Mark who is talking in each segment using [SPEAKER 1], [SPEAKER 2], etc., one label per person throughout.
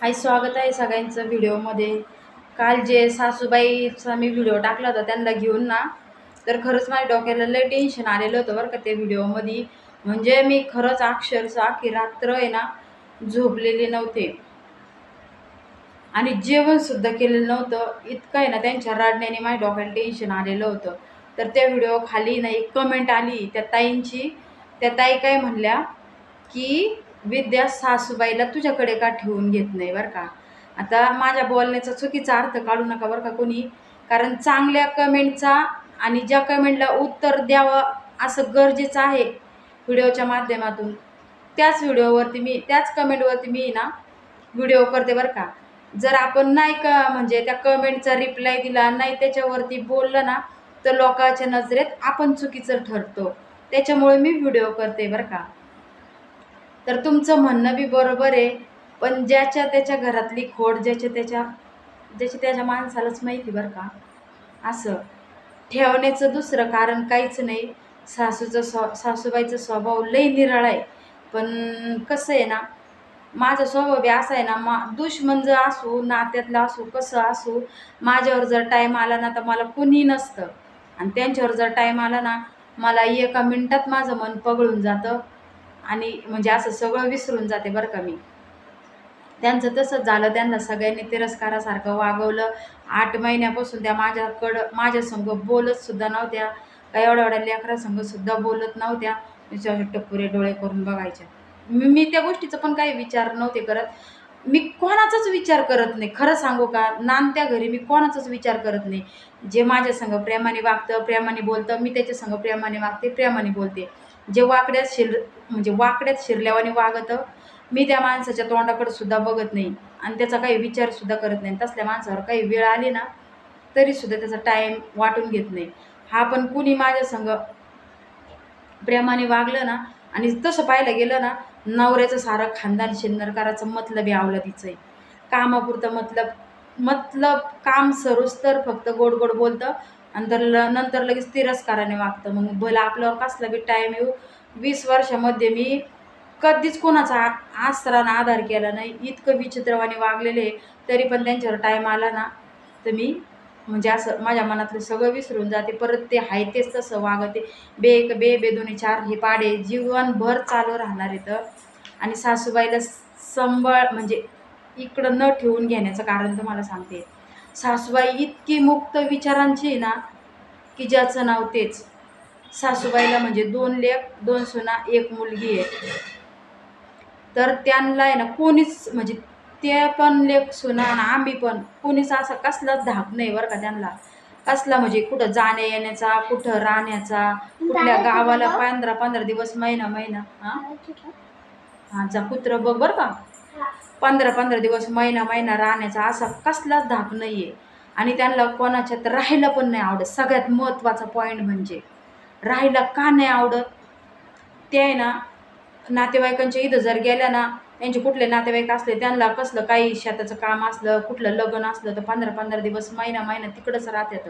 [SPEAKER 1] हाय, स्वागत आहे सगळ्यांचं व्हिडिओमध्ये. काल जे सासूबाईचा मी व्हिडिओ टाकला होता त्यांना घेऊन ना, तर खरंच माझ्या डोक्याला लय टेन्शन आलेलं होतं बरं का ते व्हिडिओमध्ये. म्हणजे मी खरंच अक्षरशः की रात्र आहे ना झोपलेले नव्हते आणि जेवणसुद्धा केलेलं नव्हतं. इतकं आहे ना त्यांच्या रडण्याने माझ्या डोक्याला टेन्शन आलेलं होतं. तर त्या व्हिडिओ खाली ना एक कमेंट आली त्या ताईंची. त्या ताई काय म्हणल्या की विद्या सासूबाईला तुझ्याकडे का ठेवून घेत नाही बरं का. आता माझ्या बोलण्याचा चुकीचा अर्थ काढू नका बरं का कोणी, कारण चांगल्या कमेंटचा आणि ज्या कमेंटला उत्तर द्यावं असं गरजेचं आहे व्हिडिओच्या माध्यमातून, त्याच कमेंटवरती मी ना व्हिडिओ करते बरं का. जर आपण नाही का म्हणजे त्या कमेंटचा रिप्लाय दिला नाही, त्याच्यावरती बोललं ना, तर लोकांच्या नजरेत आपण चुकीचं ठरतो. त्याच्यामुळे मी व्हिडिओ करते बरं का. तर तुमचं म्हणणं बी बरोबर आहे, पण ज्याच्या त्याच्या घरातली खोड ज्याच्या त्याच्या माणसालाच माहिती बरं का. असं ठेवण्याचं दुसरं कारण काहीच नाही. सासूबाईचा स्वभाव लई निराळा आहे. पण कसं आहे ना, माझा स्वभाव बी असा आहे ना, दुश्मन जर असू, नात्यातला असू, कसं असू, माझ्यावर जर टाईम आला ना, तर मला कुणी नसतं. आणि त्यांच्यावर जर टाईम आला ना, मला एका मिनिटात माझं मन पगळून जातं आणि म्हणजे असं सगळं विसरून जाते बरं का मी. त्यांचं तसंच झालं. त्यांना सगळ्यांनी तिरस्कारासारखं वागवलं. 8 महिन्यापासून त्या माझ्यासंग बोलतसुद्धा नव्हत्या. का एवढ्या-एवढ्या लेकरासंगसुद्धा बोलत नव्हत्या. नुसते असे टपोरे डोळे करून बघायच्या. मी मी त्या गोष्टीचा पण काही विचार नव्हते करत. मी कोणाचाच विचार करत नाही. खरं सांगू का, नांदत्या घरी मी कोणाचाच विचार करत नाही. जे माझ्यासंग प्रेमाने वागतं, प्रेमाने बोलतं, मी त्याच्यासंग प्रेमाने वागते, प्रेमाने बोलते. जे वाकड्यात शिरल्यावानी वागतं, मी त्या माणसाच्या तोंडाकडे सुद्धा बघत नाही आणि त्याचा काही विचार सुद्धा करत नाही. तसल्या माणसावर काही वेळ आली ना, तरी सुद्धा त्याचा टाईम वाटून घेत नाही. हा पण कुणी माझ्या संग प्रेमाने वागलं ना, आणि तसं पाहायला गेलं ना, नवऱ्याचं सारं खानदान शिन्नर करायचं मतलब अवलादीचं आहे. कामापुरतं मतलब मतलब काम सरूस तर फक्त गोड गोड बोलतं आणि नंतर लगेच तिरस्काराने वागतं. मग भला आपल्यावर कसला बी टाईम येऊ. 20 वर्षामध्ये मी कधीच कोणाचा आसरा आणि आधार केला नाही. इतकं विचित्रवाने वागलेले, तरी पण त्यांच्यावर टाईम आला ना, तर मी म्हणजे असं माझ्या मनातलं सगळं विसरून जाते. परत ते आहे तेच तसं वागते. बे एक बे, बे दोन्ही चार हे पाडे जीवनभर चालू राहणार आहेत. आणि सासूबाईला म्हणजे इकडं न ठेवून घेण्याचं कारण तुम्हाला सांगते. सासूबाई इतकी मुक्त विचारांची आहे ना, की ज्याचं नाव तेच. सासूबाईला म्हणजे 2 लेक, 2 सुना, 1 मुलगी आहे. तर त्यांना आहे ना कोणीच म्हणजे ते पण लेक सुना आणि आम्ही पण कोणीच असा कसलाच धाक नाही बरं का त्यांना. कसला म्हणजे कुठं जाण्या येण्याचा, कुठं राहण्याचा, कुठल्या गावाला 15-15 दिवस, महिना हा जा कुत्र बघ बरं का. 15-15 दिवस, महिना राहण्याचा असा कसलाच धाक नाहीये. आणि त्यांना कोणाच्यात राहायला पण नाही आवडत. सगळ्यात महत्त्वाचा पॉईंट म्हणजे राहायला का नाही आवडत, ते आहे ना, नातेवाईकांच्या इथं जर गेल्या ना, त्यांचे कुठले नातेवाईक असले, त्यांना कसलं काही शेताचं काम असलं, कुठलं लग्न असलं, तर 15-15 दिवस, महिना तिकडंच राहतात.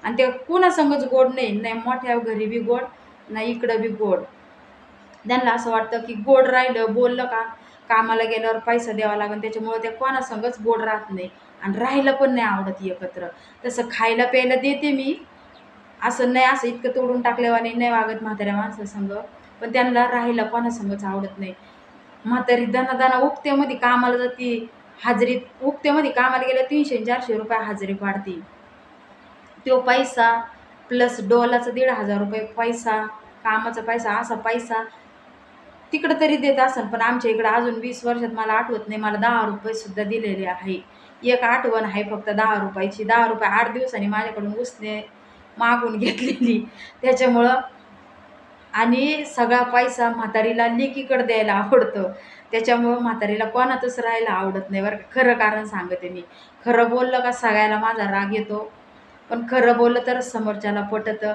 [SPEAKER 1] आणि ते कुणासंगच गोड नाही. नाही मोठ्या घरी बी गोड, नाही इकडं बी गोड. त्यांना असं वाटतं की गोड राहिलं, बोललं का कामाला गेल्यावर पैसा द्यावा लागेल, त्याच्यामुळे त्या कोणासंगच गोड राहत नाही आणि राहायला पण नाही आवडत एकत्र. तसं खायला प्यायला देते मी, असं नाही असं इतकं तोडून टाकल्यावानी नाही वागत म्हाताऱ्या माणसासंग. पण त्यांना राहायला कोणासंगच आवडत नाही. म्हातारी दणादणा उक्त्यामध्ये कामाला जाते, उक्त्यामध्ये कामाला गेल्या 300-400 रुपये हजेरी पाडते. तो पैसा प्लस डोलाचा 1,500 रुपये पैसा, कामाचा पैसा, असा पैसा तिकडं तरी देत असेल. पण आमच्या इकडं अजून 20 वर्षात मला आठवत नाही मला 10 रुपये सुद्धा दिलेले आहे. एक आठवण आहे फक्त 10 रुपयाची. 10 रुपये 8 दिवसांनी माझ्याकडून उसने मागून घेतलेली. त्याच्यामुळं आणि सगळा पैसा म्हातारीला लेकीकडे द्यायला आवडतं. त्याच्यामुळं म्हातारीला कोणातच राहायला आवडत नाही बरं का. खरं कारण सांगते मी. खरं बोललं का सगळ्याला माझा राग येतो. पण खरं बोललं तरच समोरच्याला पटतं.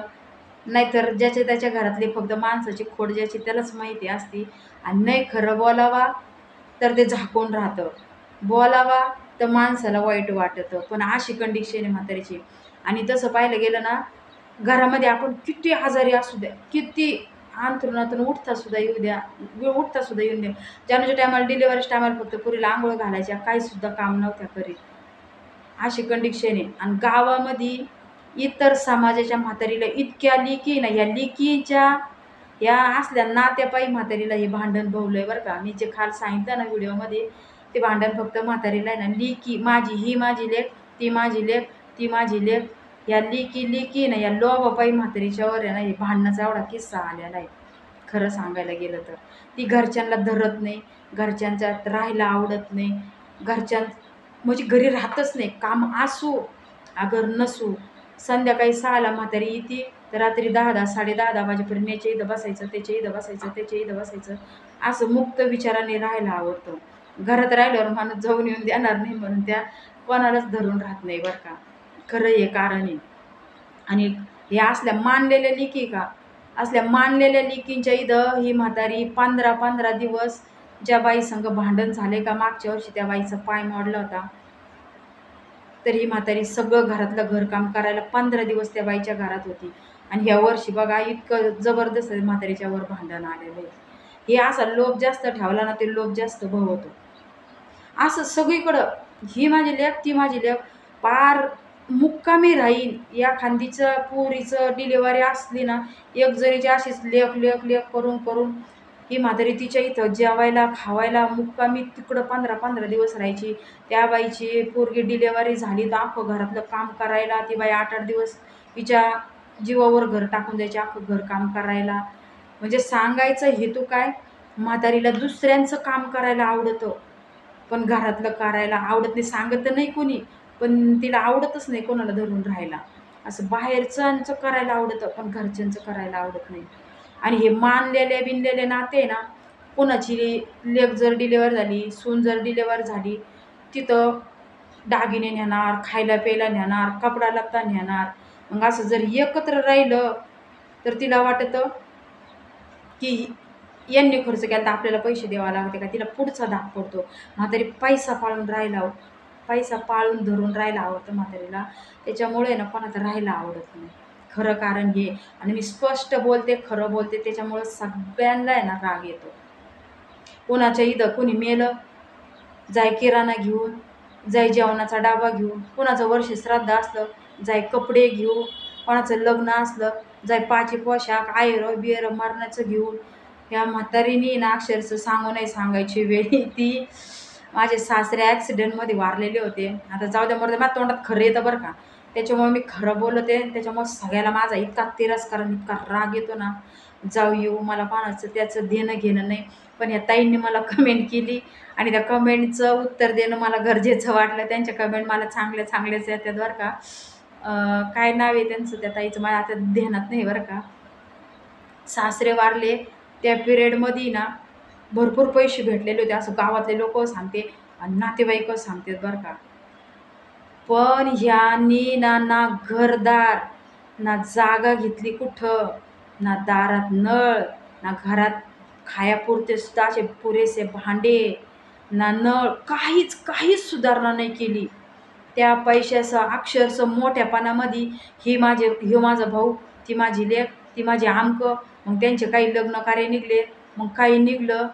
[SPEAKER 1] नाहीतर ज्याच्या त्याच्या घरातली फक्त माणसाची खोड ज्याची त्यालाच माहिती असते. आणि नाही खरं बोलावा तर ते झाकून राहतं. बोलावा तर माणसाला वाईट वाटतं. पण अशी कंडिशन आहे म्हातारीची. आणि तसं पाहायला गेलं ना, घरामध्ये आपण किती आजारी असू द्या, किती अंथरुणातून उठता सुद्धा येऊ द्या, उठता सुद्धा येऊन द्या. ज्याच्या टायमाला डिलिव्हरीच्या टायमाला फक्त पुरीला आंघोळ घालायच्या, काहीसुद्धा काम नव्हत्या करीत, अशी कंडिशन आहे. आणि गावामध्ये इतर समाजाच्या म्हातारीला इतक्या लिकी ना, या लिकीच्या या असल्या नात्यापायी म्हातारीला हे भांडण भवलंय बरं का. मी जे खाल सांगितलं ना व्हिडिओमध्ये, ते भांडण फक्त म्हातारीला आहे ना, लिकी माझी, ही माझी लेक, ती माझी लेक, ती माझी लेक, या लिकी ना, या लोभापायी म्हातारीच्यावर आहे ना हे भांडणाचा एवढा किस्सा आलेला आहे. खरं सांगायला गेलं तर ती घरच्यांना धरत नाही, घरच्यांच्यात राहायला आवडत नाही, घरच्यां म्हणजे घरी राहतच नाही, काम असू अगर नसू. संध्याकाळी 6ला म्हातारी येते तर रात्री 10-10, 10:30 वाजेपर्यंत याच्या इथं बसायचं, त्याच्या इथं बसायचं, त्याच्या इथं बसायचं, असं मुक्त विचाराने राहायला आवडतं. घरात राहिल्यावर माणूस जाऊन येऊन देणार नाही म्हणून त्या कोणालाच धरून राहत नाही बरं का. खरं हे कारण आहे. आणि हे असल्या मानलेल्या लिकी का, असल्या मानलेल्या लिकींच्या इथं ही म्हातारी 15-15 दिवस ज्या बाई संग भांडण झाले का, मागच्या वर्षी त्या बाईचा पाय मोडला होता, तर ही म्हातारी सगळं घरातलं घरकाम करायला 15 दिवस त्या बाईच्या घरात होती. आणि ह्या वर्षी बघा इतकं जबरदस्त म्हातारीच्या वर भांडण आलेलं आहे. हे असा लोभ जास्त ठेवला ना, ते लोभ जास्त भवतो. असं सगळीकडं ही माझी लेक, ती माझी लेक, पार मुक्कामी राहीन. या खांदीचं पोरीचं डिलिव्हरी असली ना, एक जरीची अशीच लेक लेक लेक करून करून ही म्हातारी तिच्या इथं जेवायला खावायला मुक्कामी तिकडं 15-15 दिवस राहायची. त्या बाईची पोरगी डिलिव्हरी झाली तर अख्खं घरातलं काम करायला ती बाई 8-8 दिवस तिच्या जीवावर घर टाकून द्यायची, अख्खं घर काम करायला. म्हणजे सांगायचं हेतू काय, म्हातारीला दुसऱ्यांचं काम करायला आवडतं पण घरातलं करायला आवडत नाही. सांगत तर नाही कोणी, पण तिला आवडतच नाही कोणाला धरून राहायला. असं बाहेरच्यांचं करायला आवडतं पण घरच्यांचं करायला आवडत नाही. आणि हे मानलेले बिनलेले नाते ना, कोणाची लेक जर डिलिव्हर झाली, सून जर डिलिव्हर झाली, तिथं दागिने नेणार, खायला प्यायला नेणार, कपडा लत्ता नेणार. मग असं जर एकत्र राहिलं तर तिला वाटतं की यांनी खर्च केला तर आपल्याला पैसे द्यावा लागते का, तिला पुढचा धाक पडतो. म्हातारी पैसा पाळून राहायला, पैसा पाळून धरून राहायला आवडतं म्हातारीला. त्याच्यामुळे ना कोणाचं राहायला आवडत नाही. खरं कारण हे. आणि मी स्पष्ट बोलते, खरं बोलते, त्याच्यामुळं सगळ्यांना आहे ना राग येतो. कोणाच्या इथं कोणी मेलं, जाय किराणा घेऊन, जाय जेवणाचा डाबा घेऊन, कोणाचं वर्ष श्राद्ध असलं जाय कपडे घेऊन, कोणाचं लग्न असलं जाय पाची पोशाख आयरं बियरं मरणाचं घेऊन. ह्या म्हातारीनी ना अक्षरशः सांगू नाही सांगायची वेळी ती माझे सासरे ॲक्सिडेंटमध्ये वारलेले होते. आता जाऊ द्या मरू द्या, माझ्या तोंडात खरं येतं बरं का, त्याच्यामुळे मी खरं बोलते. त्याच्यामुळे सगळ्याला माझा इतका तिरस्कार आणि इतका राग येतो ना, जाऊ येऊ मला कोणाचं त्याचं देणं घेणं नाही. पण या ताईंनी मला कमेंट केली आणि त्या कमेंटचं उत्तर देणं मला गरजेचं वाटलं. त्यांच्या कमेंट मला चांगल्याच येतात बरं का. काय नाव आहे त्यांचं त्या ताईचं मला आता ध्यानात नाही बरं का. सासरे वारले त्या पिरियडमध्ये ना भरपूर पैसे भेटलेले होते, असं गावातले लोक सांगते आणि नातेवाईक सांगतात बरं का. पण ह्यांनी ना घरदार, ना जागा घेतली कुठं, ना दारात नळ, ना घरात खायापुरते सुद्धा असे पुरेसे भांडे, ना नळ, काहीच सुधारणा नाही केली. त्या पैशाचं अक्षरशः मोठ्यापणामध्ये ह्यो माझा भाऊ, ती माझी लेक, ती माझी आमकं. मग त्यांचे काही लग्न कार्य निघले, मग काही निघलं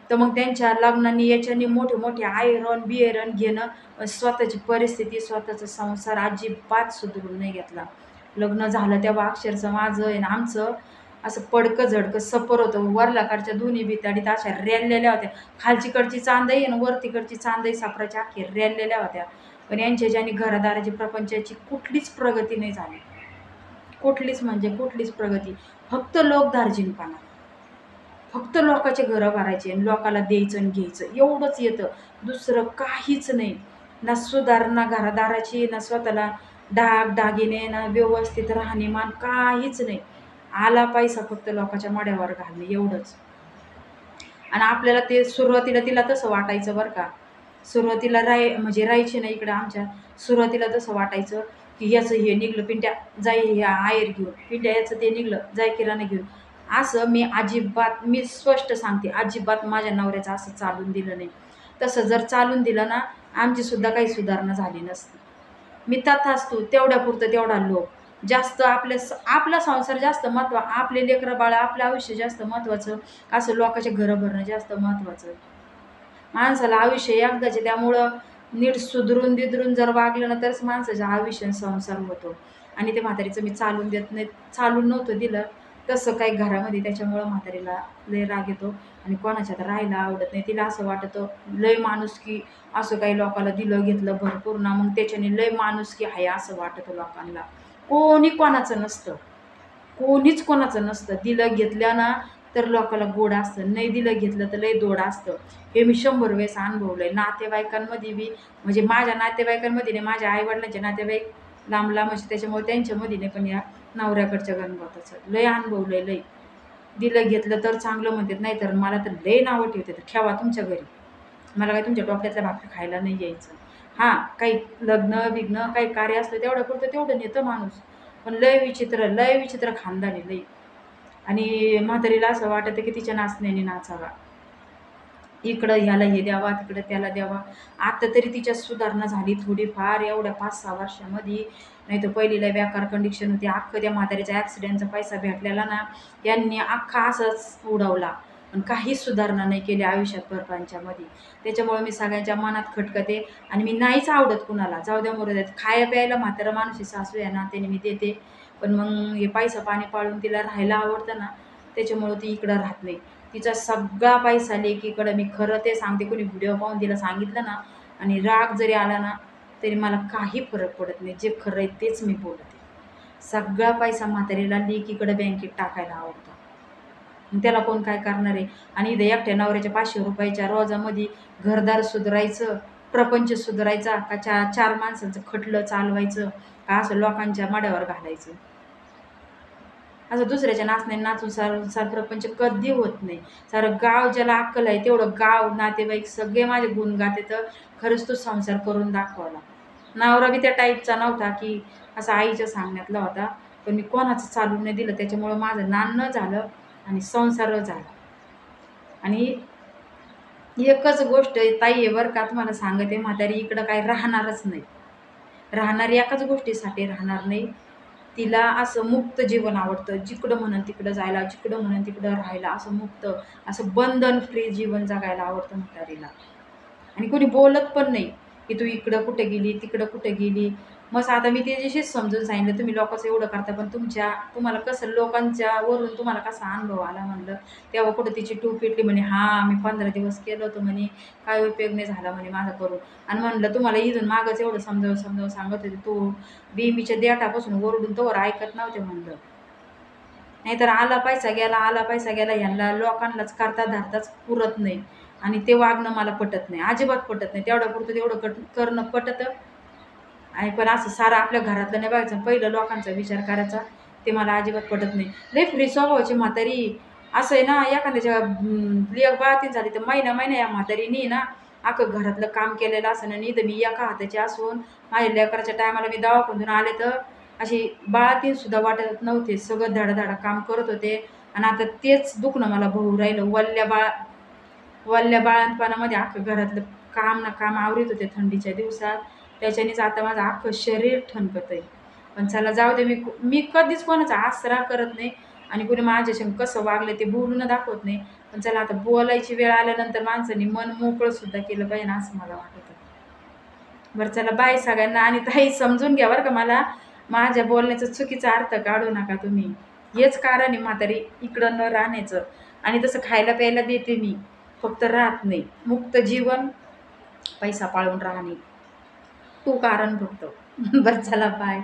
[SPEAKER 1] तर मग त्यांच्या लग्नांनी याच्यानी मोठे आयरन बियरन घेणं. स्वतःची परिस्थिती, स्वतःचा संसार अजिबात सुधरून नाही घेतला. लग्न झालं तेव्हा अक्षरशः माझं आहे ना आमचं असं पडकं झडकं सपर होतं. वरलाकडच्या दोन्ही बिताडीत अशा रेललेल्या होत्या. खालचीकडची चांदई आणि वरतीकडची चांदई सापराच्या अख्खी रेललेल्या होत्या. पण यांच्या ज्याने घरदाराची प्रपंचाची कुठलीच प्रगती नाही झाली. कुठलीच म्हणजे कुठलीच प्रगती. फक्त लोकधार्जिनपणा, फक्त लोकांचे घरं भरायचे आणि लोकाला द्यायचं आणि घ्यायचं एवढंच येतं, दुसरं काहीच नाही. ना सुधारणा घरदाराची, ना स्वतःला दागिने, ना व्यवस्थित राहणीमान, काहीच नाही. आला पैसा फक्त लोकांच्या मड्यावर घालणे एवढंच. आणि आपल्याला ते सुरुवातीला तिला तसं वाटायचं बरं का. सुरुवातीला म्हणजे राहायचे ना इकडं आमच्या, सुरुवातीला तसं वाटायचं की याचं हे निघलं पिंट्या जाई हे आयर घेऊन, पिंट्या याचं ते निघलं जाय किराणा घेऊन. असं मी स्पष्ट सांगते, अजिबात माझ्या नवऱ्याचं असं चालून दिलं नाही. तसं जर चालून दिलं ना, आमची सुद्धा काही सुधारणा झाली नसती. मी तथास्तु तेवढ्यापुरतं तेवढा लोक. जास्त आपला संसार जास्त महत्व, आपले लेकरं बाळ, आपलं आयुष्य जास्त महत्त्वाचं, असं लोकांचे घरं भरणं जास्त महत्त्वाचं. माणसाला आयुष्य एकदाचे, त्यामुळं नीट सुधरून बिधरून जर वागलं ना तरच माणसाचं आयुष्य संसार होतो. आणि ते म्हातारीचं मी चालून देत नाही, चालून नव्हतं दिलं तसं काही घरामध्ये, त्याच्यामुळं म्हातारीला लय राग येतो आणि कोणाच्यात राहायला आवडत नाही. तिला असं वाटतं लय माणुसकी, असं काही लोकांना दिलं घेतलं भरपूर ना, मग त्याच्याने लय माणुसकी आहे असं वाटतं लोकांना. कोणी कोणाचं नसतं, कोणीच कोणाचं नसतं. दिलं घेतलं ना तर लोकाला गोड असतं, नाही दिलं घेतलं तर लय दोड असतं. हे मी 100 वेळेस अनुभवलंय. नातेवाईकांमध्ये बी, म्हणजे माझ्या नातेवाईकांमध्ये नाही, माझ्या आईवडिलांचे नातेवाईक लांब लांब असे, त्याच्यामुळे त्यांच्यामध्ये नाही, पण या नवऱ्याकडच्या गणपताचं लय अनुभवलंय लय. दिलं घेतलं तर चांगलं म्हणतात, नाही तर मला तर लय नावं ठेवते, ठेवा तुमच्या घरी, मला काही तुमच्या टोपल्यातल्या भाकरी खायला नाही यायचं. हां, काही लग्न बिग्न काही कार्य असलं तेवढं पुरतं तेवढं नेतं माणूस. पण लय विचित्र खानदान आहे लय. आणि म्हातारीला असं वाटतं की तिच्या नाचण्याने नाचावा, इकडं ह्याला हे द्यावा, तिकडं त्याला द्यावा. आता तरी तिच्यात सुधारणा झाली थोडीफार एवढ्या 5-6 वर्षामध्ये. नाही तर पहिलीला बेकार कंडिशन होती. अख्खं त्या म्हातारीचा ॲक्सिडेंटचा पैसा भेटलेला ना, यांनी अख्खा असाच उडवला. पण काहीच सुधारणा नाही केली आयुष्यात परपंचामध्ये. त्याच्यामुळे मी सगळ्यांच्या मनात खटकते आणि मी नाहीच आवडत कुणाला. जाऊ द्या मरू द्यात. खाया प्यायला म्हातारा माणूस आहे, सासू आहे, नात्याने मी देते. पण मग हे पैसा पाणी पाळून तिला राहायला आवडतं ना, त्याच्यामुळं ती इकडं राहत नाही. तिचा सगळा पैसा लेकीकडं. मी खरं ते सांगते, कोणी व्हिडिओ पाहून तिला सांगितलं ना आणि राग जरी आला ना तरी मला काही फरक पडत नाही. जे खरं आहे तेच मी बोलते. सगळा पैसा म्हातारीला लेकीकडे बँकेत टाकायला आवडतो. मग त्याला कोण काय करणार आहे? आणि इथे एकट्या नवऱ्याच्या 500 रुपयाच्या रोजामध्ये घरदार सुधारायचं, प्रपंच सुधारायचा का 4 माणसांचं खटलं चालवायचं, का असं लोकांच्या माड्यावर घालायचं? असं दुसऱ्याच्या नाचण्याने नाचून सार प्रपंच कधी होत नाही. सारं गाव ज्याला अक्कल आहे तेवढं गाव, नातेवाईक सगळे माझे गुण गाते, तर खरंच तो संसार करून दाखवला. नवरा बी त्या टाईपचा नव्हता की असा आईच्या सांगण्यातला होता. पण मी कोणाचं चालून नाही दिलं, त्याच्यामुळं माझं नाणं झालं आणि संसार झाला. आणि एकच गोष्ट ताई आहे बरं का, तुम्हाला सांगते, म्हातारी इकडं काही राहणारच नाही. राहणारी एकाच गोष्टीसाठी राहणार नाही. तिला असं मुक्त जीवन आवडतं. जिकडं म्हणेल तिकडं जायला, जिकडं म्हणेल तिकडं राहायला, असं मुक्त, असं बंधन फ्री जीवन जगायला आवडतं म्हातारीला. आणि कोणी बोलत पण नाही की तू इकडं कुठे गेली, तिकडं कुठे गेली. मग आता मी त्याच्याशीच समजून सांगितलं, तुम्ही लोकांचं एवढं करता, पण तुम्हाला कसं लोकांच्या वरून तुम्हाला कसा अनुभव आला म्हणलं. तेव्हा कुठं तिची टूप पेटली. म्हणे हां, मी 15 दिवस केलं होतं म्हणे, काय उपयोग नाही झाला म्हणे माझा करून. आणि म्हणलं तुम्हाला इथून मागच एवढं समजावून समजावून सांगत होते, तू बिंबीच्या देठापासून ओरडून तोवर ऐकत नव्हते म्हणलं. नाहीतर आला पैसा गेला, आला पैसा गेला, ह्यांना लोकांनाच करता धरताच पुरत नाही. आणि ते वागणं मला पटत नाही, अजिबात पटत नाही. तेवढ्यापुरतं तेवढं करणं पटतं. आणि पण असं सारं आपल्या घरातलं नाही बघायचं, पहिलं लोकांचा विचार करायचा, ते मला अजिबात पटत नाही. लय फ्री स्वभावाची म्हातारी. असं आहे ना, एखाद्याच्या लेक बाळतीन झाली तर महिना महिना या म्हातारीने ना अख्खं घरातलं काम केलेलं असं. आणि इथं मी एका हाताची असून माझ्या लेकराच्या टायमाला मी दवाखान्यातून आले तर अशी बाळातीन सुद्धा वाटत नव्हते. सगळं धडाधडा काम करत होते. आणि आता तेच दुखणं मला भाऊ राहिलं. वल्ल्या बाळंतपणामध्ये अख्खं घरातलं काम ना काम आवरीत होते थंडीच्या दिवसात. त्याच्यानेच आता माझं अख्खं शरीर ठणकत आहे. पण चला जाऊ दे, मी कधीच कोणाचा आसरा करत नाही आणि कोणी माझ्याशी कसं वागलं ते बोलून दाखवत नाही. पण चला आता बोलायची वेळ आल्यानंतर माणसाने मन मोकळं सुद्धा केलं पाहिजे ना, असं मला वाटतं. बरं चला, बाय सगळ्यांना. आणि ताई समजून घ्या बरं का, मला माझ्या बोलण्याचा चुकीचा अर्थ काढू नका तुम्ही. हेच कारण आहे म्हातारी इकडं न राहण्याचं. आणि तसं खायला प्यायला देते मी, फक्त राहत नाही. मुक्त जीवन, पैसा पाळून राहणे, तो कारण फक्त. बरं चला, बाय.